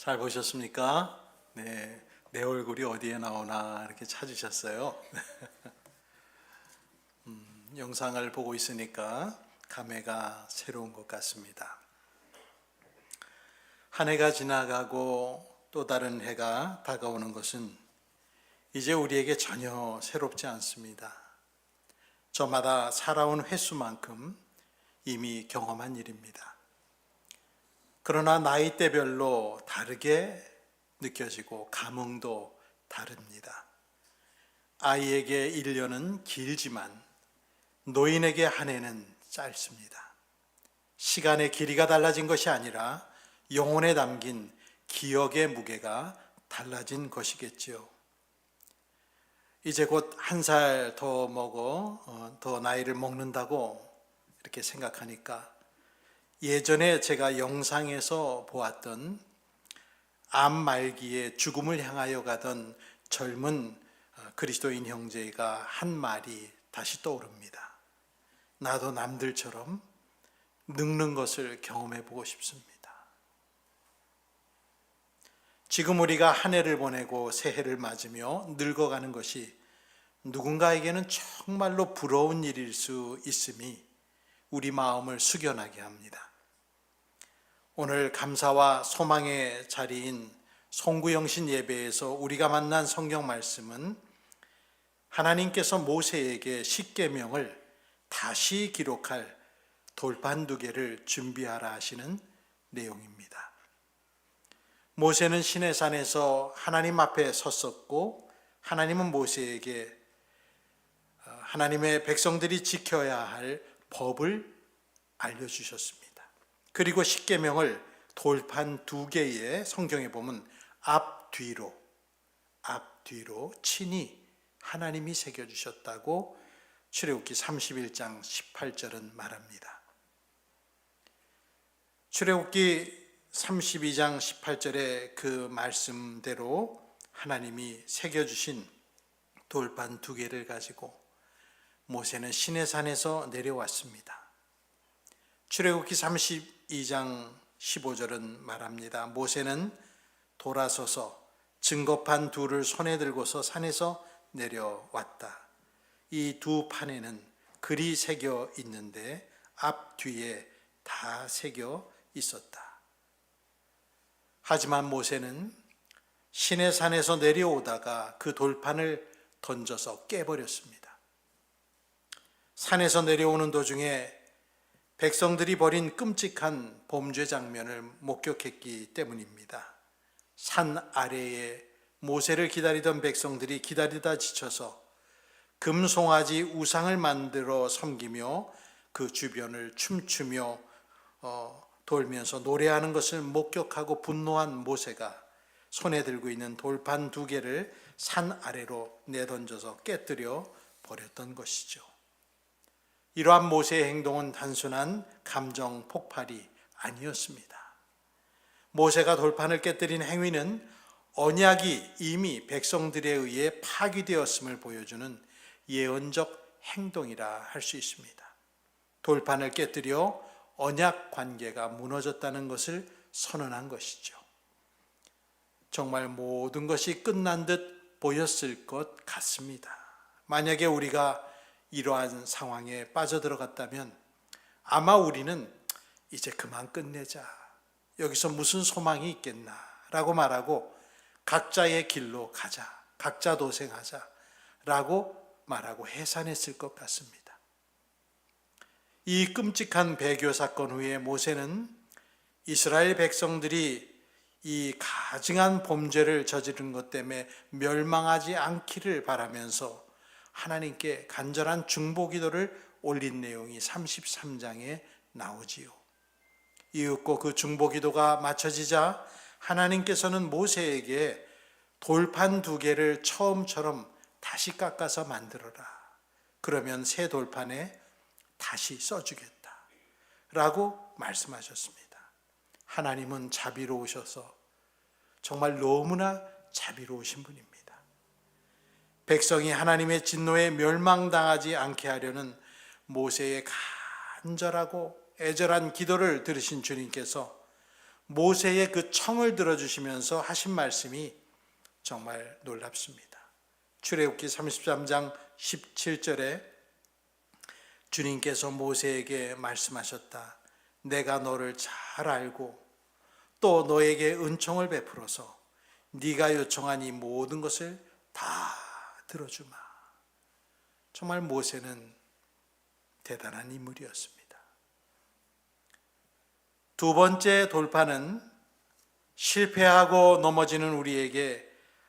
잘 보셨습니까? 네, 내 얼굴이 어디에 나오나 이렇게 찾으셨어요. 영상을 보고 있으니까 감회가 새로운 것 같습니다. 한 해가 지나가고 또 다른 해가 다가오는 것은 이제 우리에게 전혀 새롭지 않습니다. 저마다 살아온 횟수만큼 이미 경험한 일입니다. 그러나 나이대별로 다르게 느껴지고 감흥도 다릅니다. 아이에게 1년은 길지만 노인에게 한 해는 짧습니다. 시간의 길이가 달라진 것이 아니라 영혼에 담긴 기억의 무게가 달라진 것이겠지요. 이제 곧 한 살 더 먹어 더 나이를 먹는다고 이렇게 생각하니까 예전에 제가 영상에서 보았던 암 말기에 죽음을 향하여 가던 젊은 그리스도인 형제가 한 말이 다시 떠오릅니다. 나도 남들처럼 늙는 것을 경험해 보고 싶습니다. 지금 우리가 한 해를 보내고 새해를 맞으며 늙어가는 것이 누군가에게는 정말로 부러운 일일 수 있음이 우리 마음을 숙연하게 합니다. 오늘 감사와 소망의 자리인 송구영신 예배에서 우리가 만난 성경 말씀은 하나님께서 모세에게 십계명을 다시 기록할 돌판 2개를 준비하라 하시는 내용입니다. 모세는 시내산에서 하나님 앞에 섰었고 하나님은 모세에게 하나님의 백성들이 지켜야 할 법을 알려주셨습니다. 그리고 십계명을 돌판 2개의 성경에 보면 앞뒤로 친히 하나님이 새겨주셨다고 출애굽기 31장 18절은 말합니다. 출애굽기 32장 18절의 그 말씀대로 하나님이 새겨주신 돌판 2개를 가지고 모세는 시내산에서 내려왔습니다. 출애굽기 32장 15절은 말합니다. 모세는 돌아서서 증거판 2를 손에 들고서 산에서 내려왔다. 이 2 판에는 글이 새겨 있는데 앞뒤에 다 새겨 있었다. 하지만 모세는 시내산에서 내려오다가 그 돌판을 던져서 깨버렸습니다. 산에서 내려오는 도중에 백성들이 벌인 끔찍한 범죄 장면을 목격했기 때문입니다. 산 아래에 모세를 기다리던 백성들이 기다리다 지쳐서 금송아지 우상을 만들어 섬기며 그 주변을 춤추며 돌면서 노래하는 것을 목격하고 분노한 모세가 손에 들고 있는 돌판 2개를 산 아래로 내던져서 깨뜨려 버렸던 것이죠. 이러한 모세의 행동은 단순한 감정 폭발이 아니었습니다. 모세가 돌판을 깨뜨린 행위는 언약이 이미 백성들에 의해 파기되었음을 보여주는 예언적 행동이라 할 수 있습니다. 돌판을 깨뜨려 언약 관계가 무너졌다는 것을 선언한 것이죠. 정말 모든 것이 끝난 듯 보였을 것 같습니다. 만약에 우리가 이러한 상황에 빠져들어갔다면 아마 우리는 이제 그만 끝내자, 여기서 무슨 소망이 있겠나 라고 말하고 각자의 길로 가자, 각자 도생하자 라고 말하고 해산했을 것 같습니다. 이 끔찍한 배교 사건 후에 모세는 이스라엘 백성들이 이 가증한 범죄를 저지른 것 때문에 멸망하지 않기를 바라면서 하나님께 간절한 중보기도를 올린 내용이 33장에 나오지요. 이윽고 그 중보기도가 마쳐지자 하나님께서는 모세에게 돌판 2개를 처음처럼 다시 깎아서 만들어라. 그러면 새 돌판에 다시 써주겠다 라고 말씀하셨습니다. 하나님은 자비로우셔서 정말 너무나 자비로우신 분입니다. 백성이 하나님의 진노에 멸망당하지 않게 하려는 모세의 간절하고 애절한 기도를 들으신 주님께서 모세의 그 청을 들어주시면서 하신 말씀이 정말 놀랍습니다. 출애굽기 33장 17절에 주님께서 모세에게 말씀하셨다. 내가 너를 잘 알고 또 너에게 은총을 베풀어서 네가 요청한 이 모든 것을 다 들어주마. 정말 모세는 대단한 인물이었습니다. 두 번째 돌파는 실패하고 넘어지는 우리에게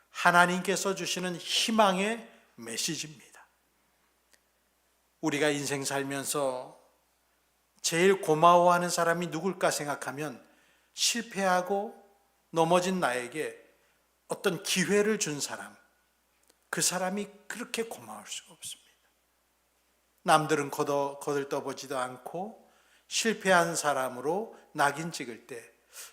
하나님께서 주시는 희망의 메시지입니다. 우리가 인생 살면서 제일 고마워하는 사람이 누굴까 생각하면 실패하고 넘어진 나에게 어떤 기회를 준 사람, 그 사람이 그렇게 고마울 수가 없습니다. 남들은 거들떠보지도 않고 실패한 사람으로 낙인 찍을 때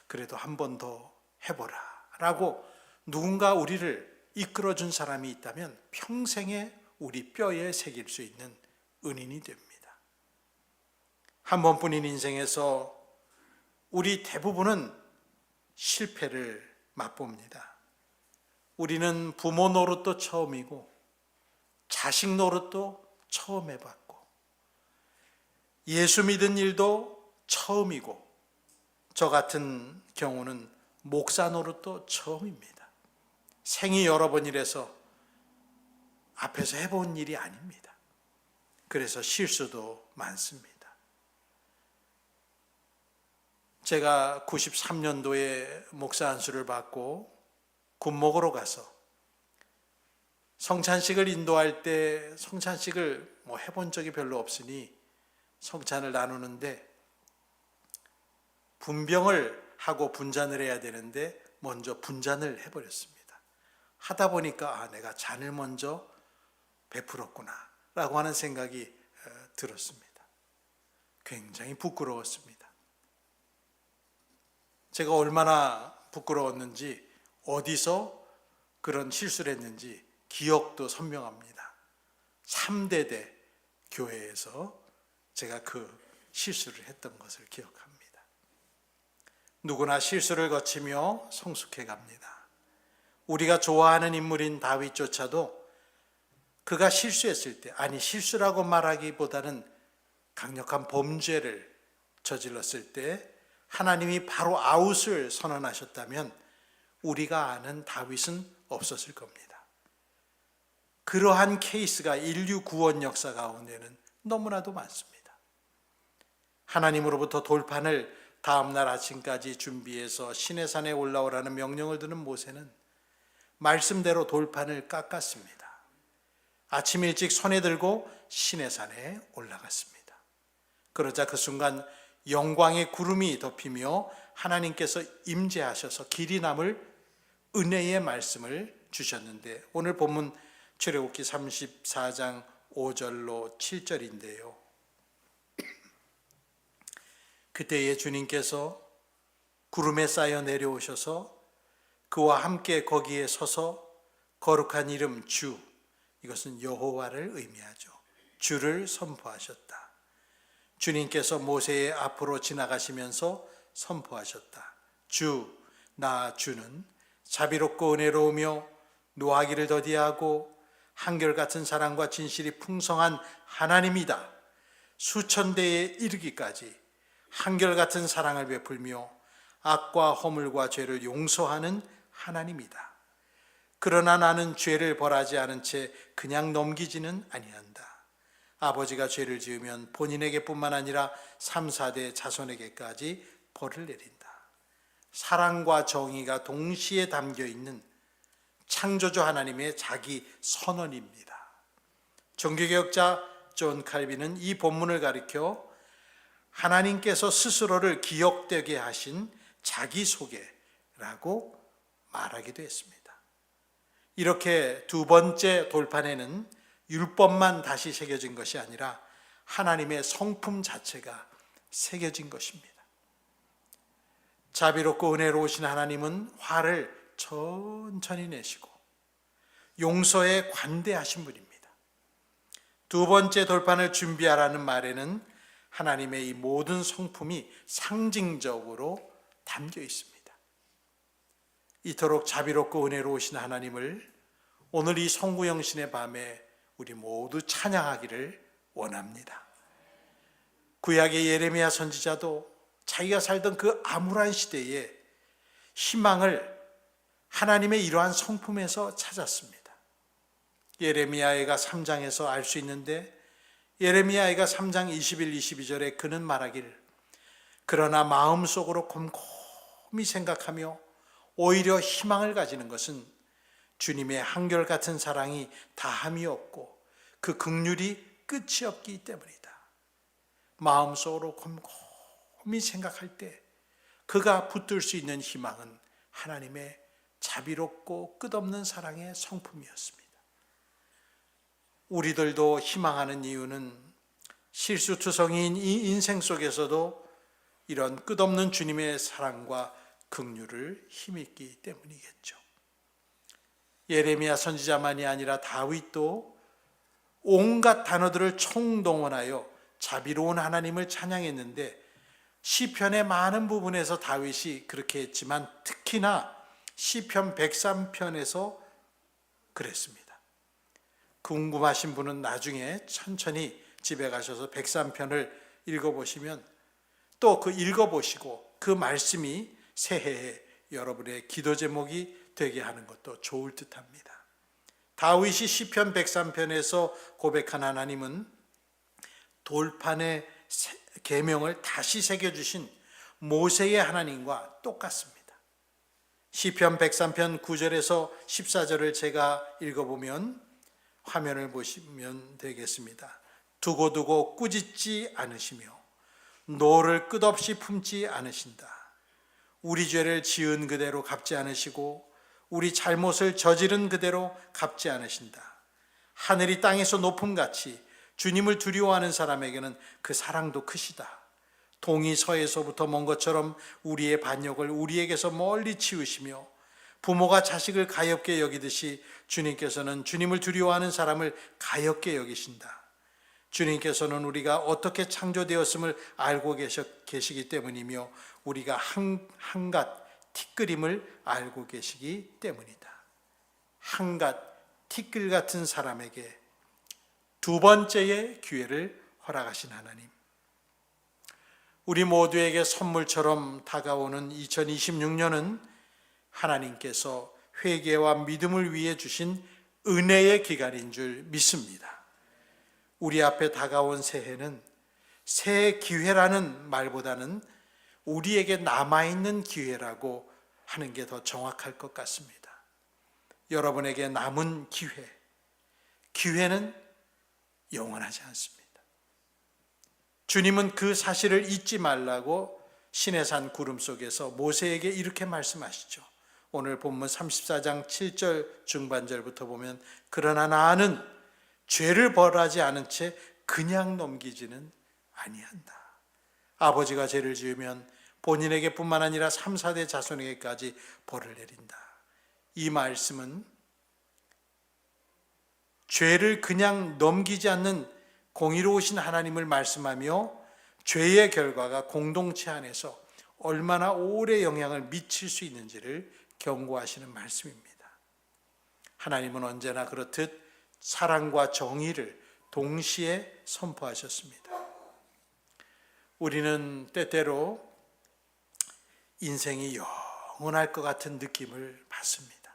그래도 한 번 더 해보라 라고 누군가 우리를 이끌어준 사람이 있다면 평생에 우리 뼈에 새길 수 있는 은인이 됩니다. 한 번뿐인 인생에서 우리 대부분은 실패를 맛봅니다. 우리는 부모 노릇도 처음이고 자식 노릇도 처음 해봤고 예수 믿은 일도 처음이고 저 같은 경우는 목사 노릇도 처음입니다. 생이 여러 번이라서 앞에서 해본 일이 아닙니다. 그래서 실수도 많습니다. 제가 93년도에 목사 안수를 받고 군목으로 가서 성찬식을 인도할 때 성찬식을 해본 적이 별로 없으니 성찬을 나누는데 분병을 하고 분잔을 해야 되는데 먼저 분잔을 해버렸습니다. 하다 보니까 내가 잔을 먼저 베풀었구나 라고 하는 생각이 들었습니다. 굉장히 부끄러웠습니다. 제가 얼마나 부끄러웠는지 어디서 그런 실수를 했는지 기억도 선명합니다. 3대대 교회에서 제가 그 실수를 했던 것을 기억합니다. 누구나 실수를 거치며 성숙해 갑니다. 우리가 좋아하는 인물인 다윗조차도 그가 실수했을 때, 실수라고 말하기보다는 강력한 범죄를 저질렀을 때 하나님이 바로 아웃을 선언하셨다면 우리가 아는 다윗은 없었을 겁니다. 그러한 케이스가 인류 구원 역사 가운데는 너무나도 많습니다. 하나님으로부터 돌판을 다음날 아침까지 준비해서 시내산에 올라오라는 명령을 듣는 모세는 말씀대로 돌판을 깎았습니다. 아침 일찍 손에 들고 시내산에 올라갔습니다. 그러자 그 순간 영광의 구름이 덮이며 하나님께서 임재하셔서 길이 남을 은혜의 말씀을 주셨는데 오늘 본문 출애굽기 34장 5절로 7절인데요. 그때에 주님께서 구름에 쌓여 내려오셔서 그와 함께 거기에 서서 거룩한 이름 주, 이것은 여호와를 의미하죠. 주를 선포하셨다. 주님께서 모세의 앞으로 지나가시면서 선포하셨다. 주, 나 주는 자비롭고 은혜로우며 노하기를 더디하고 한결같은 사랑과 진실이 풍성한 하나님이다. 수천 대에 이르기까지 한결같은 사랑을 베풀며 악과 허물과 죄를 용서하는 하나님이다. 그러나 나는 죄를 벌하지 않은 채 그냥 넘기지는 아니한다. 아버지가 죄를 지으면 본인에게뿐만 아니라 3, 4대 자손에게까지 벌을 내린다. 사랑과 정의가 동시에 담겨 있는 창조주 하나님의 자기 선언입니다. 종교개혁자 존 칼빈은 이 본문을 가리켜 하나님께서 스스로를 기억되게 하신 자기소개라고 말하기도 했습니다. 이렇게 두 번째 돌판에는 율법만 다시 새겨진 것이 아니라 하나님의 성품 자체가 새겨진 것입니다. 자비롭고 은혜로우신 하나님은 화를 천천히 내시고 용서에 관대하신 분입니다. 두 번째 돌판을 준비하라는 말에는 하나님의 이 모든 성품이 상징적으로 담겨 있습니다. 이토록 자비롭고 은혜로우신 하나님을 오늘 이 성구영신의 밤에 우리 모두 찬양하기를 원합니다. 구약의 예레미야 선지자도 자기가 살던 그 암울한 시대에 희망을 하나님의 이러한 성품에서 찾았습니다. 예레미야가 3장에서 알 수 있는데, 예레미야가 3장 21, 22절에 그는 말하기를, 그러나 마음속으로 곰곰이 생각하며 오히려 희망을 가지는 것은 주님의 한결같은 사랑이 다함이 없고 그 긍휼이 끝이 없기 때문이다. 마음속으로 곰곰이 생각할 때 그가 붙들 수 있는 희망은 하나님의 자비롭고 끝없는 사랑의 성품이었습니다. 우리들도 희망하는 이유는 실수투성이인 이 인생 속에서도 이런 끝없는 주님의 사랑과 긍휼을 힘입기 때문이겠죠. 예레미야 선지자만이 아니라 다윗도 온갖 단어들을 총동원하여 자비로운 하나님을 찬양했는데, 시편의 많은 부분에서 다윗이 그렇게 했지만 특히나 시편 103편에서 그랬습니다. 궁금하신 분은 나중에 천천히 집에 가셔서 103편을 읽어보시면, 또 그 읽어보시고 그 말씀이 새해에 여러분의 기도 제목이 되게 하는 것도 좋을 듯합니다. 다윗이 시편 103편에서 고백한 하나님은 돌판의 계명을 다시 새겨주신 모세의 하나님과 똑같습니다. 시편 103편 9절에서 14절을 제가 읽어보면, 화면을 보시면 되겠습니다. 두고두고 꾸짖지 않으시며 노를 끝없이 품지 않으신다. 우리 죄를 지은 그대로 갚지 않으시고 우리 잘못을 저지른 그대로 갚지 않으신다. 하늘이 땅에서 높음같이 주님을 두려워하는 사람에게는 그 사랑도 크시다. 동이 서에서부터 먼 것처럼 우리의 반역을 우리에게서 멀리 치우시며 부모가 자식을 가엾게 여기듯이 주님께서는 주님을 두려워하는 사람을 가엾게 여기신다. 주님께서는 우리가 어떻게 창조되었음을 알고 계시기 때문이며 우리가 한갓 티끌임을 알고 계시기 때문이다. 한갓 티끌 같은 사람에게 두 번째의 기회를 허락하신 하나님, 우리 모두에게 선물처럼 다가오는 2026년은 하나님께서 회개와 믿음을 위해 주신 은혜의 기간인 줄 믿습니다. 우리 앞에 다가온 새해는 새 기회라는 말보다는 우리에게 남아있는 기회라고 하는 게 더 정확할 것 같습니다. 여러분에게 남은 기회는 영원하지 않습니다. 주님은 그 사실을 잊지 말라고 시내산 구름 속에서 모세에게 이렇게 말씀하시죠. 오늘 본문 34장 7절 중반절부터 보면, 그러나 나는 죄를 벌하지 않은 채 그냥 넘기지는 아니한다. 아버지가 죄를 지으면 본인에게 뿐만 아니라 3, 4대 자손에게까지 벌을 내린다. 이 말씀은 죄를 그냥 넘기지 않는 공의로우신 하나님을 말씀하며 죄의 결과가 공동체 안에서 얼마나 오래 영향을 미칠 수 있는지를 경고하시는 말씀입니다. 하나님은 언제나 그렇듯 사랑과 정의를 동시에 선포하셨습니다. 우리는 때때로 인생이 영원할 것 같은 느낌을 받습니다.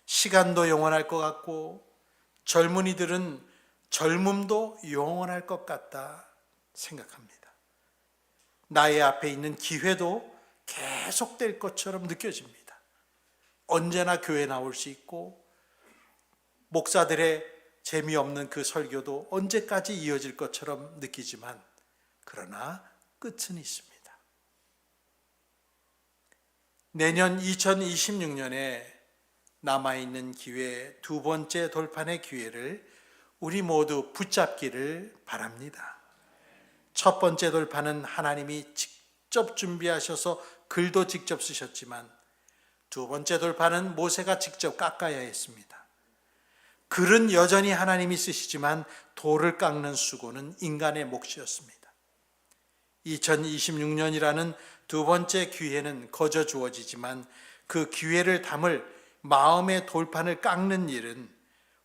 시간도 영원할 것 같고 젊은이들은 젊음도 영원할 것 같다 생각합니다. 나의 앞에 있는 기회도 계속될 것처럼 느껴집니다. 언제나 교회 나올 수 있고 목사들의 재미없는 그 설교도 언제까지 이어질 것처럼 느끼지만, 그러나 끝은 있습니다. 내년 2026년에 남아있는 기회, 두 번째 돌판의 기회를 우리 모두 붙잡기를 바랍니다. 첫 번째 돌판은 하나님이 직접 준비하셔서 글도 직접 쓰셨지만, 두 번째 돌판은 모세가 직접 깎아야 했습니다. 글은 여전히 하나님이 쓰시지만 돌을 깎는 수고는 인간의 몫이었습니다. 2026년이라는 두 번째 기회는 거저 주어지지만 그 기회를 담을 마음의 돌판을 깎는 일은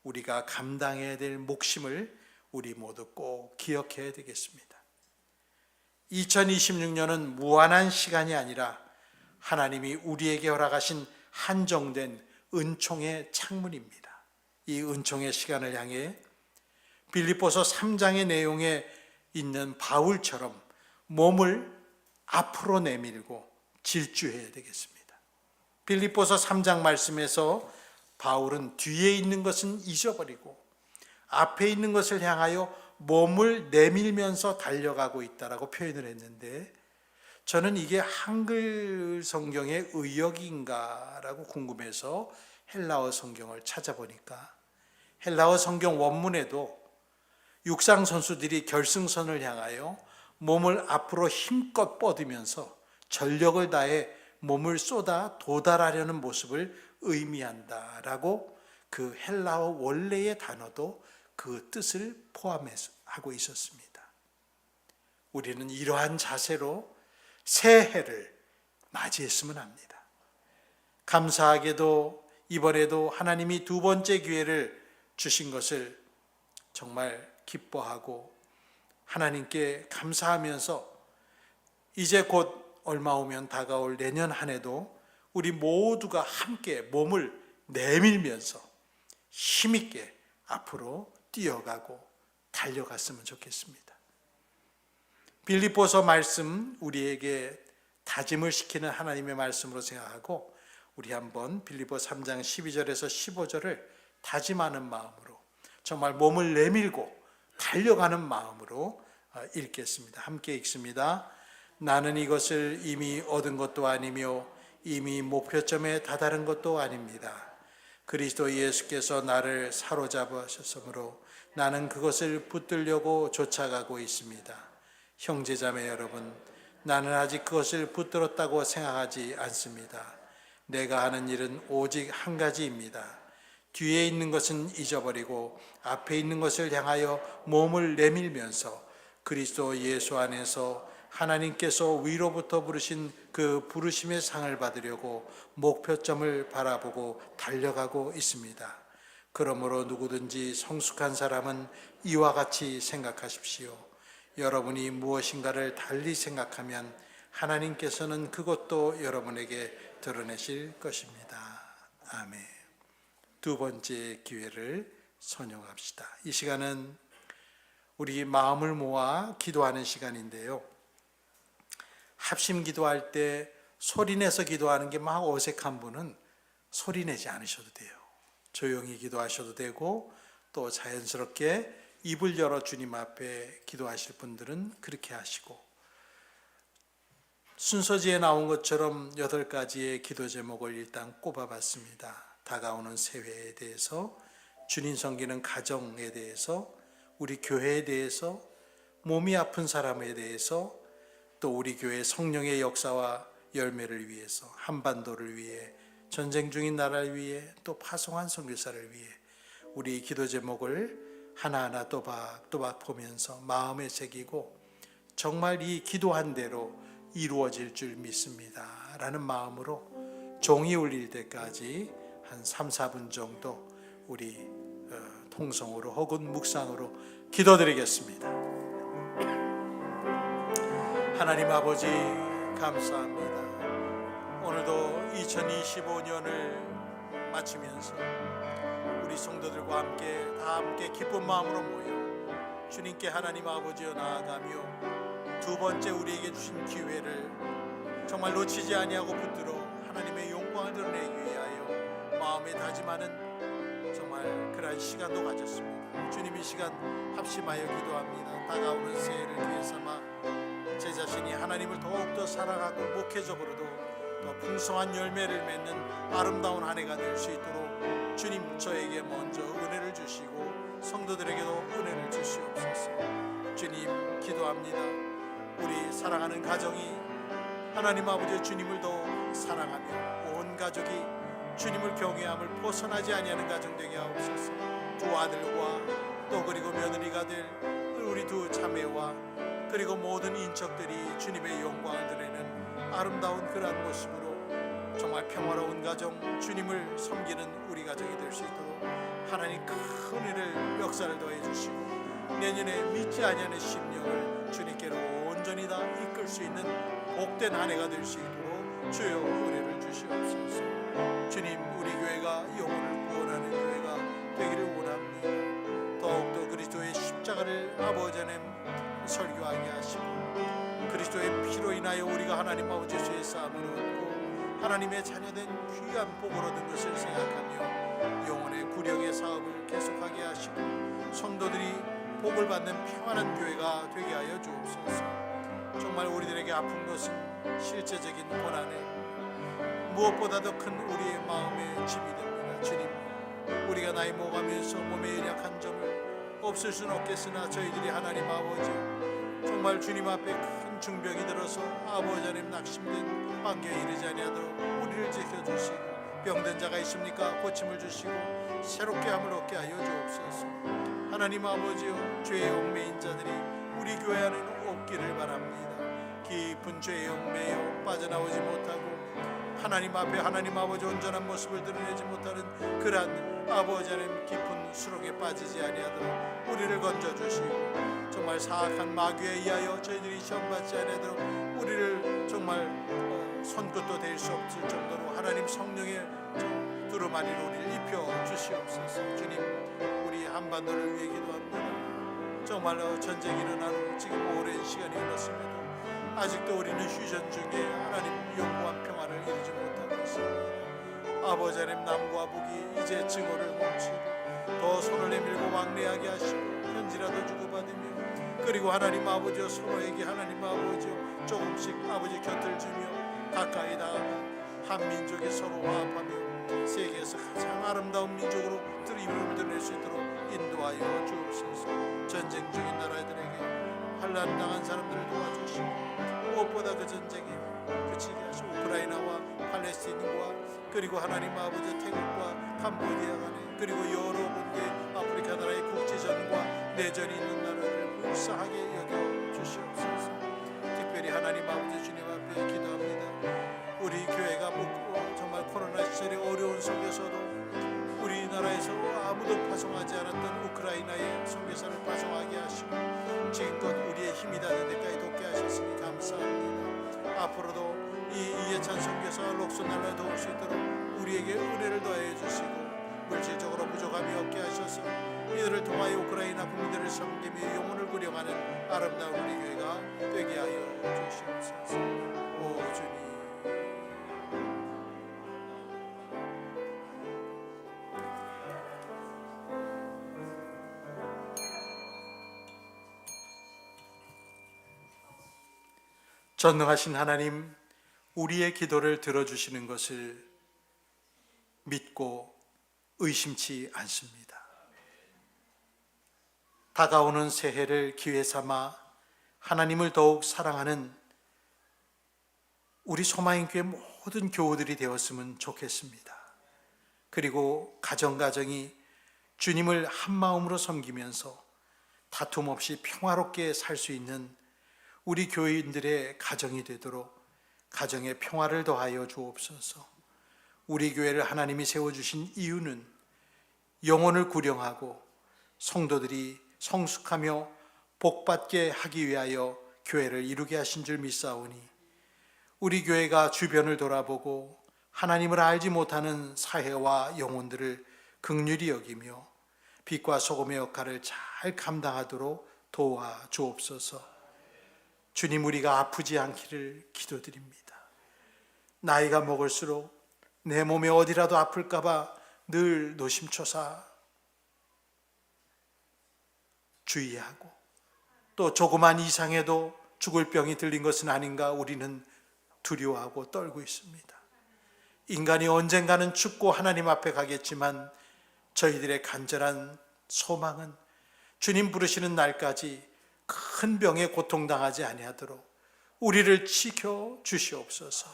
우리가 감당해야 될 몫임을 우리 모두 꼭 기억해야 되겠습니다. 2026년은 무한한 시간이 아니라 하나님이 우리에게 허락하신 한정된 은총의 창문입니다. 이 은총의 시간을 향해 빌립보서 3장의 내용에 있는 바울처럼 몸을 앞으로 내밀고 질주해야 되겠습니다. 빌립보서 3장 말씀에서 바울은 뒤에 있는 것은 잊어버리고 앞에 있는 것을 향하여 몸을 내밀면서 달려가고 있다라고 표현을 했는데, 저는 이게 한글 성경의 의역인가라고 궁금해서 헬라어 성경을 찾아보니까 헬라어 성경 원문에도 육상 선수들이 결승선을 향하여 몸을 앞으로 힘껏 뻗으면서 전력을 다해 몸을 쏟아 도달하려는 모습을 의미한다라고 그 헬라어 원래의 단어도 그 뜻을 포함하고 있었습니다. 우리는 이러한 자세로 새해를 맞이했으면 합니다. 감사하게도 이번에도 하나님이 두 번째 기회를 주신 것을 정말 기뻐하고 하나님께 감사하면서 이제 곧 얼마 후면 다가올 내년 한 해도 우리 모두가 함께 몸을 내밀면서 힘있게 앞으로 뛰어가고 달려갔으면 좋겠습니다. 빌립보서 말씀, 우리에게 다짐을 시키는 하나님의 말씀으로 생각하고 우리 한번 빌립보 3장 12절에서 15절을 다짐하는 마음으로 정말 몸을 내밀고 달려가는 마음으로 읽겠습니다. 함께 읽습니다. 나는 이것을 이미 얻은 것도 아니며 이미 목표점에 다다른 것도 아닙니다. 그리스도 예수께서 나를 사로잡으셨으므로 나는 그것을 붙들려고 쫓아가고 있습니다. 형제자매 여러분, 나는 아직 그것을 붙들었다고 생각하지 않습니다. 내가 하는 일은 오직 한 가지입니다. 뒤에 있는 것은 잊어버리고 앞에 있는 것을 향하여 몸을 내밀면서 그리스도 예수 안에서 하나님께서 위로부터 부르신 그 부르심의 상을 받으려고 목표점을 바라보고 달려가고 있습니다. 그러므로 누구든지 성숙한 사람은 이와 같이 생각하십시오. 여러분이 무엇인가를 달리 생각하면 하나님께서는 그것도 여러분에게 드러내실 것입니다. 아멘. 두 번째 기회를 선용합시다. 이 시간은 우리 마음을 모아 기도하는 시간인데요. 합심 기도할 때 소리내서 기도하는 게 막 어색한 분은 소리내지 않으셔도 돼요. 조용히 기도하셔도 되고 또 자연스럽게 입을 열어 주님 앞에 기도하실 분들은 그렇게 하시고, 순서지에 나온 것처럼 8가지의 기도 제목을 일단 꼽아봤습니다. 다가오는 새해에 대해서, 주님 섬기는 가정에 대해서, 우리 교회에 대해서, 몸이 아픈 사람에 대해서, 또 우리 교회 성령의 역사와 열매를 위해서, 한반도를 위해, 전쟁 중인 나라를 위해, 또 파송한 선교사를 위해 우리 기도 제목을 하나하나 또박또박 보면서 마음에 새기고 정말 이 기도한 대로 이루어질 줄 믿습니다 라는 마음으로 종이 울릴 때까지 한 3-4분 정도 우리 통성으로 혹은 묵상으로 기도드리겠습니다. 하나님 아버지 감사합니다. 오늘도 2025년을 마치면서 우리 성도들과 함께 기쁜 마음으로 모여 주님께 하나님 아버지여 나아가며 두 번째 우리에게 주신 기회를 정말 놓치지 아니하고 붙들어 하나님의 영광을 드러내기 위하여 마음에 다짐하는 정말 그러한 시간도 가졌습니다. 주님, 이 시간 합심하여 기도합니다. 다가오는 새해를 기회 삼아 제 자신이 하나님을 더욱더 사랑하고 목회적으로도 더 풍성한 열매를 맺는 아름다운 한 해가 될 수 있도록 주님, 저에게 먼저 은혜를 주시고 성도들에게도 은혜를 주시옵소서. 주님, 기도합니다. 우리 사랑하는 가정이 하나님 아버지 주님을 더 사랑하며 온 가족이 주님을 경외함을 벗어나지 아니하는 가정 되게 하옵소서. 두 아들과 또 그리고 며느리가 될 우리 두 자매와 그리고 모든 인척들이 주님의 영광을 드리는 아름다운 그러한 모습으로 정말 평화로운 가정, 주님을 섬기는 우리 가정이 될 수 있도록 하나님 큰 은혜를 역사를 더해 주시고 내년에 믿지 아니하는 심령을 주님께로 온전히 다 이끌 수 있는 복된 한 해가 될 수 있도록 주여 은혜를 주시옵소서. 주님, 우리 교회가 영혼을 구원하는 교회가 되기를 원합니다. 더욱더 그리스도의 십자가를 아버지 하나님 설교하게 하시고 그리스도의 피로 인하여 우리가 하나님 아버지 주의 싸움을 얻고 하나님의 자녀된 귀한 복을 얻은 것을 생각하며 영혼의 구령의 사업을 계속하게 하시고 성도들이 복을 받는 평안한 교회가 되게 하여 주옵소서. 정말 우리들에게 아픈 것은 실제적인 고난에 무엇보다도 큰 우리의 마음의 짐이 됩니다. 주님, 우리가 나이 먹으면서 몸에 연약한 점을 없을 수는 없겠으나 저희들이 하나님 아버지 정말 주님 앞에 큰 중병이 들어서 아버지 하나님 낙심된 관계에 이르지 아니하도록 우리를 지켜주시고 병든 자가 있습니까? 고침을 주시고 새롭게 함을 얻게 하여 주옵소서. 하나님 아버지여, 죄의 얽매인 자들이 우리 교회 안에는 없기를 바랍니다. 깊은 죄의 얽매여 빠져나오지 못하고 하나님 앞에 하나님 아버지 온전한 모습을 드러내지 못하는 그러한 아버지 하나님 깊은 수렁에 빠지지 아니하도록 우리를 건져주시고 정말 사악한 마귀에 의하여 저희들이 시험받지 아니하도록 우리를 정말 손끝도 될 수 없을 정도로 하나님 성령의 두루마리로 우리를 입혀 주시옵소서. 주님, 우리 한반도를 위해 기도합니다. 정말로 전쟁이 일어나고 지금 오랜 시간이 흘렀음에도 아직도 우리는 휴전 중에 하나님 영원한 평화를 이루지 못하고 있습니다. 아버지 하나님, 남과 북이 이제 증오를 멈추고 더 손을 내밀고 왕래하게 하시고 편지라도 주고받으며 그리고 하나님 아버지여 서로에게 하나님 아버지여 조금씩 아버지 곁을 주며 가까이 다가가 한 민족이 서로 화합하며 세계에서 가장 아름다운 민족으로 이름을 드러낼 수 있도록 인도하여 주옵소서. 전쟁 중인 나라들에게 환난 당한 사람들을 도와주시고 무엇보다 그 전쟁에 그치게 하시고 우크라이나와 팔레스틴과 그리고 하나님 아버지 태국과 캄보디아 간에 그리고 여러 군데 아프리카 나라의 국지전과 내전이 있는 나라를 불쌍하게 여겨 주시옵소서. 특별히 하나님 아버지 주님 앞에 기도합니다. 우리 교회가 정말 코로나 시절의 어려운 속에서도 우리나라에서 아무도 파송하지 않았던 우크라이나의 선교사를 파송하게 하시고 지금껏 우리의 힘이 닿는 데까지 돕게 하셨으니 감사합니다. 앞으로도 이 이해찬 선교사 록소날라 도울 수 있도록 우리에게 은혜를 더해 주시고 물질적으로 부족함이 없게 하셔서 이들을 통하여 우크라이나 국민들을 섬기며 영혼을 구령하는 아름다운 우리 교회가 되게 하여 주시옵소서. 오 주님, 전능하신 하나님, 우리의 기도를 들어주시는 것을 믿고 의심치 않습니다. 다가오는 새해를 기회 삼아 하나님을 더욱 사랑하는 우리 소망인교회 모든 교우들이 되었으면 좋겠습니다. 그리고 가정가정이 주님을 한마음으로 섬기면서 다툼 없이 평화롭게 살 수 있는 우리 교인들의 가정이 되도록 가정의 평화를 더하여 주옵소서. 우리 교회를 하나님이 세워주신 이유는 영혼을 구령하고 성도들이 성숙하며 복받게 하기 위하여 교회를 이루게 하신 줄 믿사오니 우리 교회가 주변을 돌아보고 하나님을 알지 못하는 사회와 영혼들을 긍휼히 여기며 빛과 소금의 역할을 잘 감당하도록 도와 주옵소서. 주님, 우리가 아프지 않기를 기도드립니다. 나이가 먹을수록 내 몸에 어디라도 아플까봐 늘 노심초사 주의하고 또 조그만 이상해도 죽을 병이 들린 것은 아닌가 우리는 두려워하고 떨고 있습니다. 인간이 언젠가는 죽고 하나님 앞에 가겠지만 저희들의 간절한 소망은 주님 부르시는 날까지 큰 병에 고통당하지 아니하도록 우리를 지켜 주시옵소서.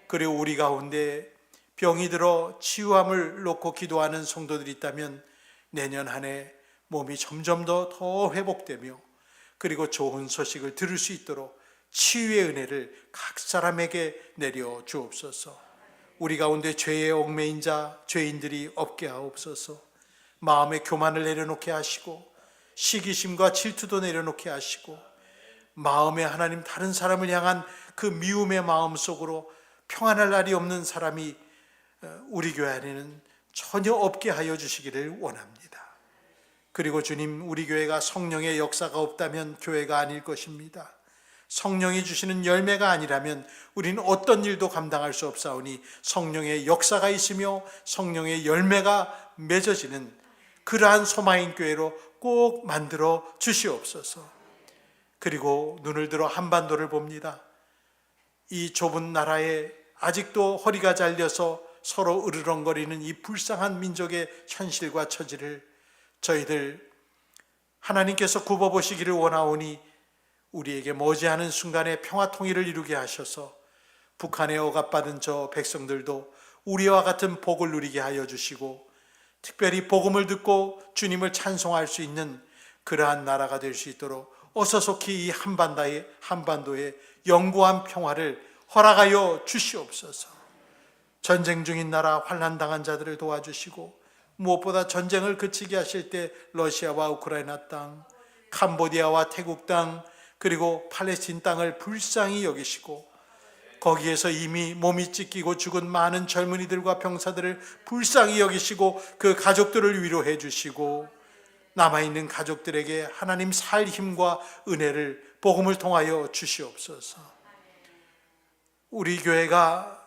그리고 우리 가운데 병이 들어 치유함을 놓고 기도하는 성도들이 있다면 내년 한 해 몸이 점점 더 회복되며 그리고 좋은 소식을 들을 수 있도록 치유의 은혜를 각 사람에게 내려 주옵소서. 우리 가운데 죄에 얽매인 자, 죄인들이 없게 하옵소서. 마음의 교만을 내려놓게 하시고 시기심과 질투도 내려놓게 하시고 마음에 하나님 다른 사람을 향한 그 미움의 마음 속으로 평안할 날이 없는 사람이 우리 교회 안에는 전혀 없게 하여 주시기를 원합니다. 그리고 주님, 우리 교회가 성령의 역사가 없다면 교회가 아닐 것입니다. 성령이 주시는 열매가 아니라면 우리는 어떤 일도 감당할 수 없사오니 성령의 역사가 있으며 성령의 열매가 맺어지는 그러한 소망인 교회로 꼭 만들어 주시옵소서. 그리고 눈을 들어 한반도를 봅니다. 이 좁은 나라에 아직도 허리가 잘려서 서로 으르렁거리는 이 불쌍한 민족의 현실과 처지를 저희들 하나님께서 굽어보시기를 원하오니 우리에게 머지않은 순간에 평화 통일을 이루게 하셔서 북한에 억압받은 저 백성들도 우리와 같은 복을 누리게 하여 주시고 특별히 복음을 듣고 주님을 찬송할 수 있는 그러한 나라가 될 수 있도록 어서 속히 이 한반도에 영구한 평화를 허락하여 주시옵소서. 전쟁 중인 나라 환난당한 자들을 도와주시고 무엇보다 전쟁을 그치게 하실 때 러시아와 우크라이나 땅, 캄보디아와 태국 땅, 그리고 팔레스틴 땅을 불쌍히 여기시고 거기에서 이미 몸이 찢기고 죽은 많은 젊은이들과 병사들을 불쌍히 여기시고 그 가족들을 위로해 주시고 남아있는 가족들에게 하나님 살 힘과 은혜를 복음을 통하여 주시옵소서. 우리 교회가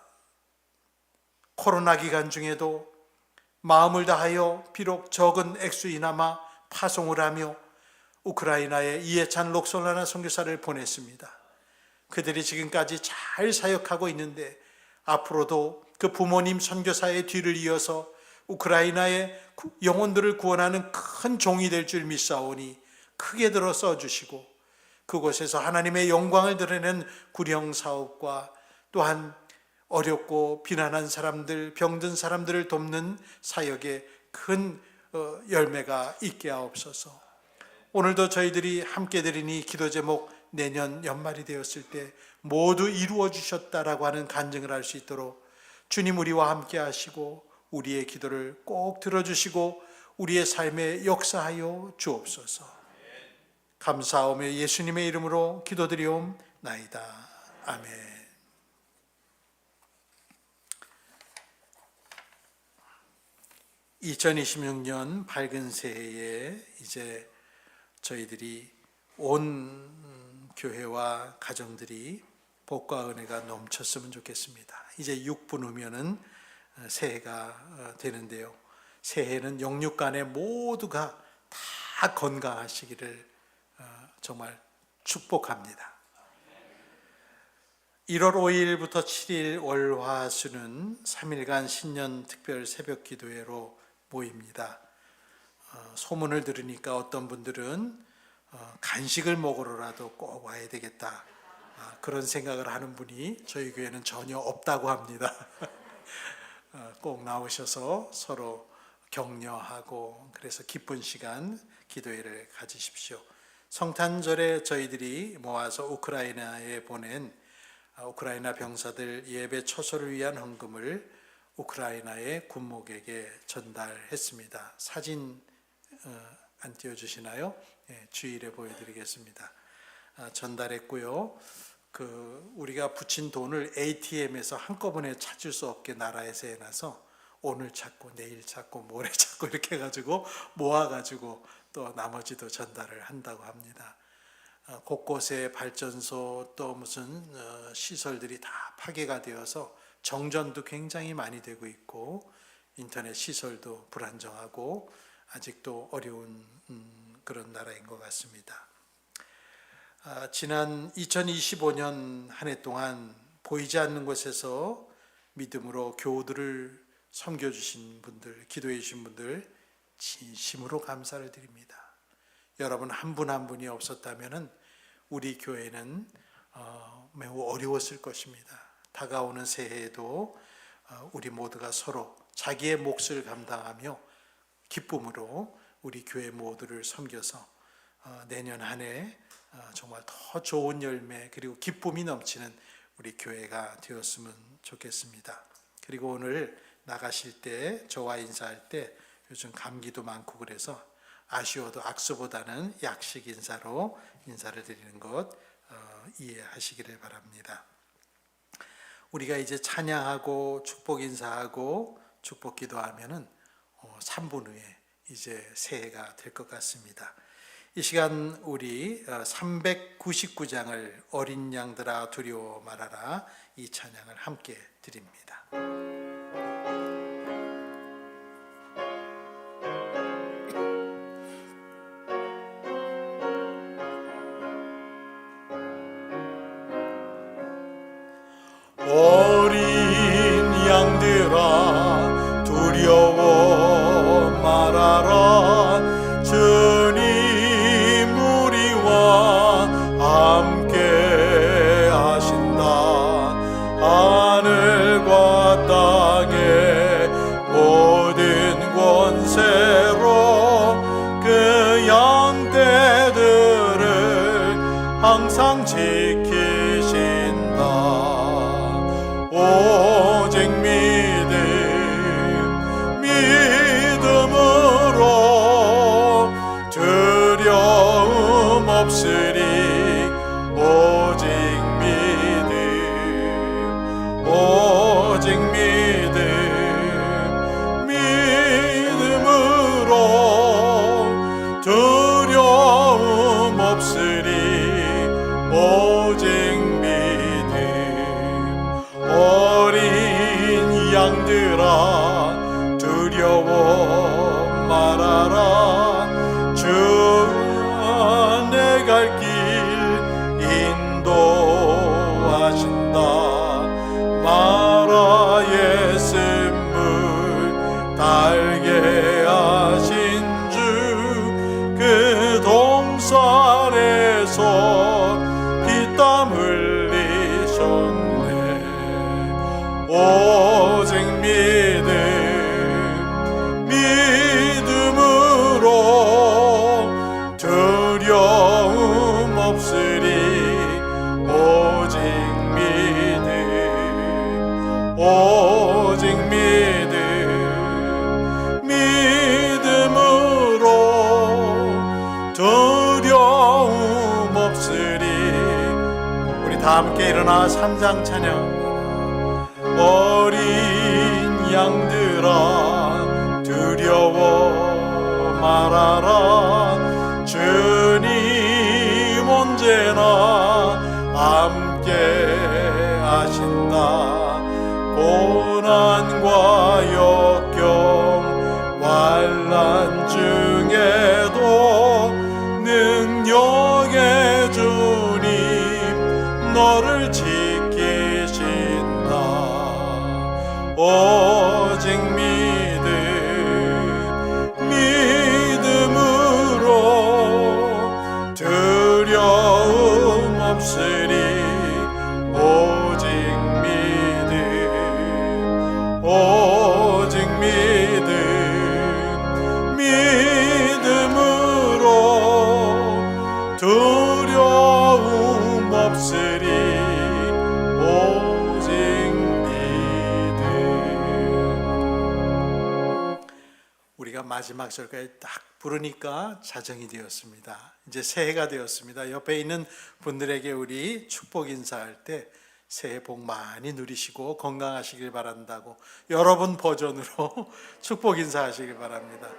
코로나 기간 중에도 마음을 다하여 비록 적은 액수이나마 파송을 하며 우크라이나에 이해찬 록솔라나 선교사를 보냈습니다. 그들이 지금까지 잘 사역하고 있는데 앞으로도 그 부모님 선교사의 뒤를 이어서 우크라이나의 영혼들을 구원하는 큰 종이 될 줄 믿사오니 크게 들어 써주시고 그곳에서 하나님의 영광을 드러내는 구령 사업과 또한 어렵고 비난한 사람들, 병든 사람들을 돕는 사역에 큰 열매가 있게 하옵소서. 오늘도 저희들이 함께 드리니 기도 제목 내년 연말이 되었을 때 모두 이루어 주셨다라고 하는 간증을 할 수 있도록 주님 우리와 함께 하시고 우리의 기도를 꼭 들어주시고 우리의 삶에 역사하여 주옵소서. 감사하며 예수님의 이름으로 기도드리옵나이다. 아멘. 2026년 밝은 새해에 이제 저희들이 온 교회와 가정들이 복과 은혜가 넘쳤으면 좋겠습니다. 이제 6분 후면은 새해가 되는데요. 새해는 영육간에 모두가 다 건강하시기를 정말 축복합니다. 1월 5일부터 7일 월화수는 3일간 신년 특별 새벽 기도회로 모입니다. 소문을 들으니까 어떤 분들은 간식을 먹으러라도 꼭 와야 되겠다 그런 생각을 하는 분이 저희 교회는 전혀 없다고 합니다. 꼭 나오셔서 서로 격려하고 그래서 기쁜 시간 기도회를 가지십시오. 성탄절에 저희들이 모아서 우크라이나에 보낸 우크라이나 병사들 예배 처소를 위한 헌금을 우크라이나의 군목에게 전달했습니다. 사진 안 띄워주시나요? 네, 주일에 보여드리겠습니다. 전달했고요. 우리가 붙인 돈을 ATM에서 한꺼번에 찾을 수 없게 나라에서 해놔서 오늘 찾고 내일 찾고 모레 찾고 이렇게 해가지고 모아가지고 또 나머지도 전달을 한다고 합니다. 곳곳에 발전소 또 무슨 시설들이 다 파괴가 되어서 정전도 굉장히 많이 되고 있고 인터넷 시설도 불안정하고 아직도 어려운 그런 나라인 것 같습니다. 지난 2025년 한 해 동안 보이지 않는 곳에서 믿음으로 교우들을 섬겨주신 분들, 기도해 주신 분들 진심으로 감사를 드립니다. 여러분 한 분 한 분이 없었다면 우리 교회는 매우 어려웠을 것입니다. 다가오는 새해에도 우리 모두가 서로 자기의 몫을 감당하며 기쁨으로 우리 교회 모두를 섬겨서 내년 한 해 정말 더 좋은 열매 그리고 기쁨이 넘치는 우리 교회가 되었으면 좋겠습니다. 그리고 오늘 나가실 때 저와 인사할 때 요즘 감기도 많고 그래서 아쉬워도 악수보다는 약식 인사로 인사를 드리는 것 이해하시기를 바랍니다. 우리가 이제 찬양하고 축복 인사하고 축복 기도하면은 3분 후에 이제 새해가 될 것 같습니다. 이 시간 우리 399장을 어린 양들아 두려워 말아라 이 찬양을 함께 드립니다. 어린 양들아 두려워 말아라 주님 우리와 함께 하신다. 하늘과 땅의 모든 권세로 그 양떼들을 항상 지키신다. 오직 믿음으로 두려움 없으리. 오직 믿음으로 두려움 없으리. 오직 어린 양들아 두려워 말아라 주 내 갈 길 인도하신다. 마라의 쓴물 달게 하신 주 그 동산에서 피땀 흘리셨네. 오직 믿음으로 두려움 없으리. 오직 믿음으로 두려움 없으리. 우리 다 함께 일어나 3장 찬양. 어린 양들아 두려워 말아라 주님 언제나 함께 하신다. 고난과 역경 환난 중에도 능력의 주님 너를 지키신다. 오직 믿음으로 두려움 없으리. 오직 믿음으로 두려움 없으리. 우리가 마지막 절까지 딱 부르니까 자정이 되었습니다. 이제 새해가 되었습니다. 옆에 있는 분들에게 우리 축복 인사할 때 새해 복 많이 누리시고 건강하시길 바란다고 여러분 버전으로 축복 인사하시길 바랍니다.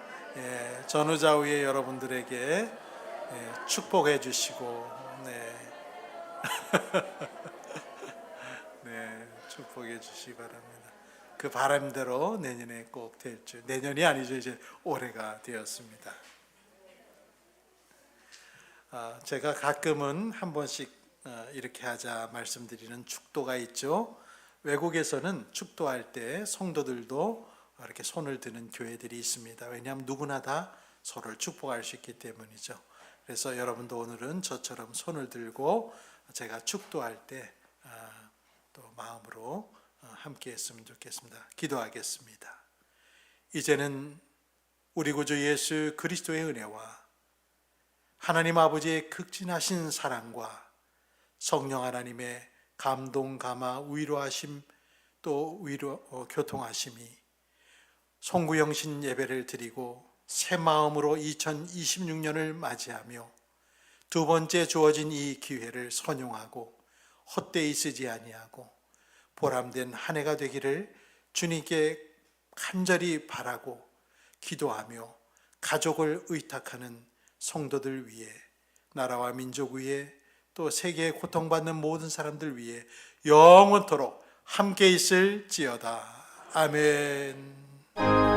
전후좌우의 여러분들에게 축복해 주시고 축복해 주시기 바랍니다. 그 바람대로 내년에 꼭 될 줄. 내년이 아니죠, 이제 올해가 되었습니다. 제가 가끔은 한 번씩 이렇게 하자 말씀드리는 축도가 있죠. 외국에서는 축도할 때 성도들도 이렇게 손을 드는 교회들이 있습니다. 왜냐하면 누구나 다 서로를 축복할 수 있기 때문이죠. 그래서 여러분도 오늘은 저처럼 손을 들고 제가 축도할 때 또 마음으로 함께 했으면 좋겠습니다. 기도하겠습니다. 이제는 우리 구주 예수 그리스도의 은혜와 하나님 아버지의 극진하신 사랑과 성령 하나님의 감동, 감화, 위로하심, 또 교통하심이 송구영신 예배를 드리고 새 마음으로 2026년을 맞이하며 두 번째 주어진 이 기회를 선용하고 헛되이 쓰지 아니하고 보람된 한 해가 되기를 주님께 간절히 바라고 기도하며 가족을 의탁하는 성도들 위해, 나라와 민족 위해, 또 세계에 고통받는 모든 사람들 위해 영원토록 함께 있을지어다. 아멘.